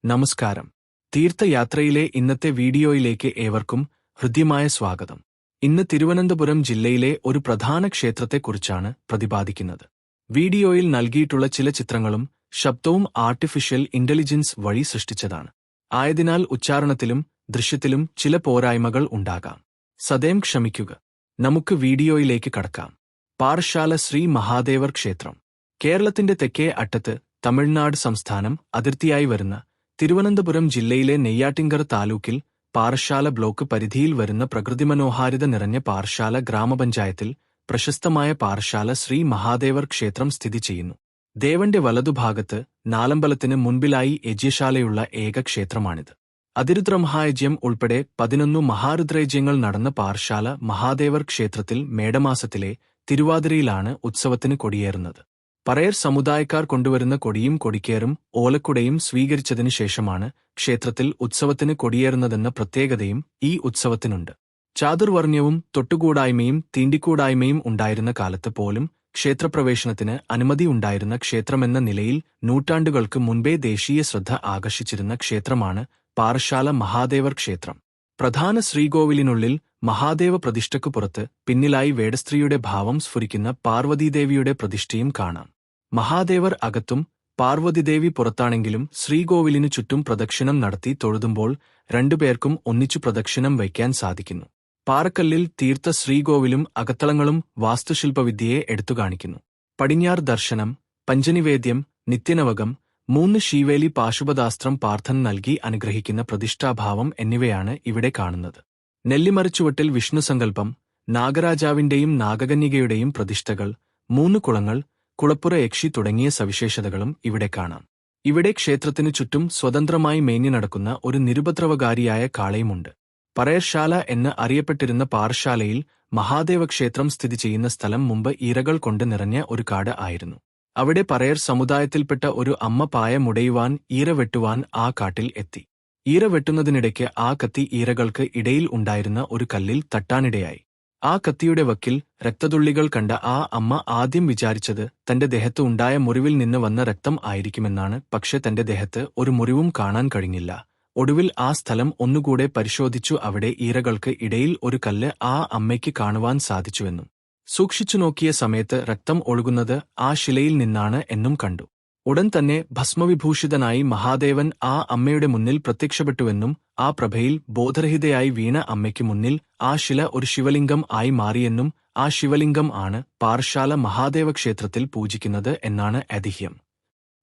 നമസ്കാരം. തീർത്ഥയാത്രയിലെ ഇന്നത്തെ വീഡിയോയിലേക്ക് ഏവർക്കും ഹൃദ്യമായ സ്വാഗതം. ഇന്ന് തിരുവനന്തപുരം ജില്ലയിലെ ഒരു പ്രധാന ക്ഷേത്രത്തെക്കുറിച്ചാണ് പ്രതിപാദിക്കുന്നത്. വീഡിയോയിൽ നൽകിയിട്ടുള്ള ചില ചിത്രങ്ങളും ശബ്ദവും ആർട്ടിഫിഷ്യൽ ഇന്റലിജൻസ് വഴി സൃഷ്ടിച്ചതാണ്. ആയതിനാൽ ഉച്ചാരണത്തിലും ദൃശ്യത്തിലും ചില പോരായ്മകൾ ഉണ്ടാകാം. സദയം ക്ഷമിക്കുക. നമുക്ക് വീഡിയോയിലേക്ക് കടക്കാം. പാറശ്ശാല ശ്രീ മഹാദേവർ ക്ഷേത്രം. കേരളത്തിന്റെ തെക്കേ അറ്റത്ത് തമിഴ്നാട് സംസ്ഥാനം അതിർത്തിയായി വരുന്ന തിരുവനന്തപുരം ജില്ലയിലെ നെയ്യാറ്റിൻകര താലൂക്കിൽ പാറശ്ശാല ബ്ലോക്ക് പരിധിയിൽ വരുന്ന പ്രകൃതിമനോഹാരിത നിറഞ്ഞ പാറശ്ശാല ഗ്രാമപഞ്ചായത്തിൽ പ്രശസ്തമായ പാറശ്ശാല ശ്രീ മഹാദേവർ ക്ഷേത്രം സ്ഥിതി ചെയ്യുന്നു. ദേവന്റെ വലതുഭാഗത്ത് നാലമ്പലത്തിന് മുൻപിലായി യജ്ഞശാലയുള്ള ഏക ക്ഷേത്രമാണിത്. അതിരുദ്രമഹായജ്ഞം ഉൾപ്പെടെ 11 മഹാരുദ്രയജ്ഞങ്ങൾ നടന്ന പാറശ്ശാല മഹാദേവർ ക്ഷേത്രത്തിൽ മേടമാസത്തിലെ തിരുവാതിരയിലാണ് ഉത്സവത്തിന് കൊടിയേറുന്നത്. പറയർ സമുദായക്കാർ കൊണ്ടുവരുന്ന കൊടിയും കൊടിക്കേറും ഓലക്കുടയും സ്വീകരിച്ചതിനു ശേഷമാണ് ക്ഷേത്രത്തിൽ ഉത്സവത്തിന് കൊടിയേറുന്നതെന്ന പ്രത്യേകതയും ഈ ഉത്സവത്തിനുണ്ട്. ചാതുർവർണ്ണ്യവും തൊട്ടുകൂടായ്മയും തീണ്ടിക്കൂടായ്മയും ഉണ്ടായിരുന്ന കാലത്ത് പോലും ക്ഷേത്രപ്രവേശനത്തിന് അനുമതിയുണ്ടായിരുന്ന ക്ഷേത്രമെന്ന നിലയിൽ നൂറ്റാണ്ടുകൾക്ക് മുൻപേ ദേശീയ ശ്രദ്ധ ആകർഷിച്ചിരുന്ന ക്ഷേത്രമാണ് പാറശ്ശാല മഹാദേവർ ക്ഷേത്രം. പ്രധാന ശ്രീകോവിലിനുള്ളിൽ മഹാദേവ പ്രതിഷ്ഠയ്ക്കു പുറത്ത് പിന്നിലായി വേടസ്ത്രീയുടെ ഭാവം സ്ഫുരിക്കുന്ന പാർവതീദേവിയുടെ പ്രതിഷ്ഠയും കാണാം. മഹാദേവർ അകത്തും പാർവതീദേവി പുറത്താണെങ്കിലും ശ്രീകോവിലിനു ചുറ്റും പ്രദക്ഷിണം നടത്തി തൊഴുതുമ്പോൾ രണ്ടുപേർക്കും ഒന്നിച്ചു പ്രദക്ഷിണം വയ്ക്കാൻ സാധിക്കുന്നു. പാറക്കല്ലിൽ തീർത്ത ശ്രീകോവിലും അകത്തളങ്ങളും വാസ്തുശില്പവിദ്യയെ എടുത്തുകാണിക്കുന്നു. പടിഞ്ഞാർ ദർശനം, പഞ്ചനിവേദ്യം, നിത്യനവകം, 3 ശീവേലി പാശുപതാസ്ത്രം പാർത്ഥൻ നൽകി അനുഗ്രഹിക്കുന്ന പ്രതിഷ്ഠാഭാവം എന്നിവയാണ് ഇവിടെ കാണുന്നത്. നെല്ലിമരച്ചുവട്ടിൽ വിഷ്ണുസങ്കല്പം, നാഗരാജാവിന്റെയും നാഗകന്യകയുടെയും പ്രതിഷ്ഠകൾ, 3 കുളങ്ങൾ, കുളപ്പുറ യക്ഷി തുടങ്ങിയ സവിശേഷതകളും ഇവിടെ കാണാം. ഇവിടെ ക്ഷേത്രത്തിനു ചുറ്റും സ്വതന്ത്രമായി മേഞ്ഞു നടക്കുന്ന ഒരു നിരുപദ്രവകാരിയായ കാളയുമുണ്ട്. പറയർശാല എന്ന് അറിയപ്പെട്ടിരുന്ന പാറശ്ശാലയിൽ മഹാദേവ ക്ഷേത്രം സ്ഥിതി ചെയ്യുന്ന സ്ഥലം മുമ്പ് ഈരകൾ കൊണ്ട് നിറഞ്ഞ ഒരു കാട് ആയിരുന്നു. അവിടെ പറയർ സമുദായത്തിൽപ്പെട്ട ഒരു അമ്മ പായ മുടയുവാൻ ഈര വെട്ടുവാൻ ആ കാട്ടിൽ എത്തി. ഈര വെട്ടുന്നതിനിടയ്ക്ക് ആ കത്തി ഈരകൾക്ക് ഇടയിൽ ഉണ്ടായിരുന്ന ഒരു കല്ലിൽ തട്ടാനിടയായി. ആ കത്തിയുടെ വക്കിൽ രക്തതുള്ളികൾ കണ്ട ആ അമ്മ ആദ്യം വിചാരിച്ചത് തന്റെ ദേഹത്ത് ഉണ്ടായ മുറിവിൽ നിന്ന് വന്ന രക്തം ആയിരിക്കുമെന്നാണ്. പക്ഷെ തന്റെ ദേഹത്ത് ഒരു മുറിവും കാണാൻ കഴിഞ്ഞില്ല. ഒടുവിൽ ആ സ്ഥലം ഒന്നുകൂടെ പരിശോധിച്ചു. അവിടെ ഈരകൾക്ക് ഇടയിൽ ഒരു കല്ല് ആ അമ്മയ്ക്ക് കാണുവാൻ സാധിച്ചുവെന്നും സൂക്ഷിച്ചു നോക്കിയ സമയത്ത് രക്തം ഒഴുകുന്നത് ആ ശിലയിൽ നിന്നാണ് എന്നും കണ്ടു. ഉടൻ തന്നെ ഭസ്മവിഭൂഷിതനായി മഹാദേവൻ ആ അമ്മയുടെ മുന്നിൽ പ്രത്യക്ഷപ്പെട്ടുവെന്നും ആ പ്രഭയിൽ ബോധരഹിതയായി വീണ അമ്മയ്ക്ക് മുന്നിൽ ആ ശില ഒരു ശിവലിംഗം ആയി മാറിയെന്നും ആ ശിവലിംഗം ആണ് പാറശ്ശാല മഹാദേവ ക്ഷേത്രത്തിൽ പൂജിക്കുന്നത് എന്നാണ് ഐതിഹ്യം.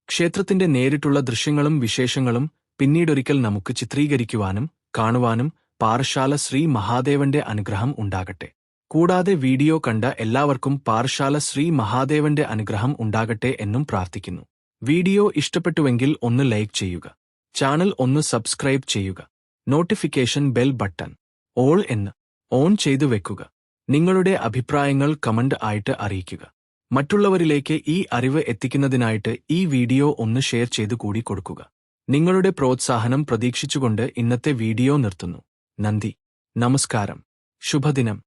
ക്ഷേത്രത്തിന്റെ നേരിട്ടുള്ള ദൃശ്യങ്ങളും വിശേഷങ്ങളും പിന്നീടൊരിക്കൽ നമുക്ക് ചിത്രീകരിക്കുവാനും കാണുവാനും പാറശ്ശാല ശ്രീ മഹാദേവന്റെ അനുഗ്രഹം ഉണ്ടാകട്ടെ. കൂടാതെ വീഡിയോ കണ്ട എല്ലാവർക്കും പാറശ്ശാല ശ്രീ മഹാദേവന്റെ അനുഗ്രഹം ഉണ്ടാകട്ടെ എന്നും പ്രാർത്ഥിക്കുന്നു. വീഡിയോ ഇഷ്ടപ്പെട്ടുവെങ്കിൽ ഒന്ന് ലൈക്ക് ചെയ്യുക. ചാനൽ ഒന്ന് സബ്സ്ക്രൈബ് ചെയ്യുക. നോട്ടിഫിക്കേഷൻ ബെൽ ബട്ടൺ ഓൾ എന്ന് ഓൺ ചെയ്തു വെക്കുക. നിങ്ങളുടെ അഭിപ്രായങ്ങൾ കമന്റ് ആയിട്ട് അറിയിക്കുക. മറ്റുള്ളവരിലേക്ക് ഈ അറിവ് എത്തിക്കുന്നതിനായിട്ട് ഈ വീഡിയോ ഒന്ന് ഷെയർ ചെയ്തു കൂടി കൊടുക്കുക. നിങ്ങളുടെ പ്രോത്സാഹനം പ്രതീക്ഷിച്ചുകൊണ്ട് ഇന്നത്തെ വീഡിയോ നിർത്തുന്നു. നന്ദി, നമസ്കാരം, ശുഭദിനം.